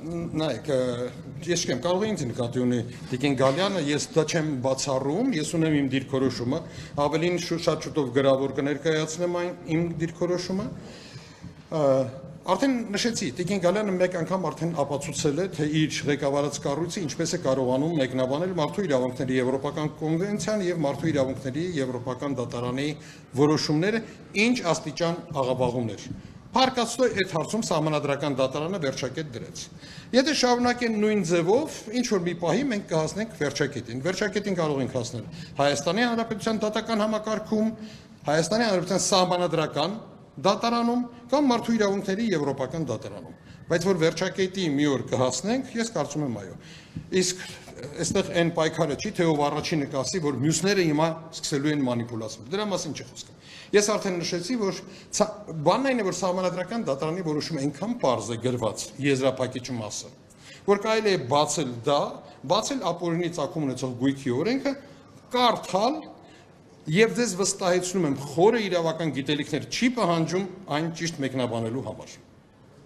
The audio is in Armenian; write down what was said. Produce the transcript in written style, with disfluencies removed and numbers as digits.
նայեք, ես չեմ կարող ինձ նկատի ունի Տիկին Գալյանը, ես դա չեմ բացառում, ես ունեմ իմ դիրքորոշումը, ավելին շատ շուտով գրավոր կներկայացնեմ այն իմ դիրքորոշումը։ Արդեն նշեցի, Տիկին Գալյանը մեկ անգամ արդեն ապացուցել է, թե իր ղեկավարած կառույցը ինչպես է կարողանում մեկնաբանել մարդու իրավունքների եվրոպական կոնվենցիան եւ մարդու իրավունքների եվրոպական դատարանի որոշումները, ինչ աստիճան աղավաղումներ։ Փառքաստո այդ հարցում սահմանադրական դատարանը վերջակետ դրեց։ Եթե շարունակեն նույն ձևով, ինչ որ մի պահի մենք կհասնենք վերջակետին։ Վերջակետին կարող ենք հասնել Հայաստանի Հանրապետության դատական համակարգում, Հայաստանի Հանրապետության սահմանադրական դատարանում կամ մարդու իրավունքների եվրոպական դատարանում։ Բայց որ վերջակետի մի օր կհասնենք, ես կարծում եմ այո։ Իսկ այստեղ այն պայքարը չի, թե ով առաջինը կասի, որ մյուսները հիմա սկսելու են մանիպուլացիա։ Դրա մասին չի խոսքը։ Ես արդեն նշեցի, որ բանն այն է, որ սահմանադրական դատարանի որոշումը այնքան պարզ է գրված եզրափակիչ մասը, որ կարելի է բացել դա, բացել ապօրինի ծագում ունեցող գույքի օրենքը, կարդալ եւ ձեզ վստահեցնում եմ, խորը իրավական գիտելիքներ չի պահանջում այն ճիշտ մեկնաբանելու համար։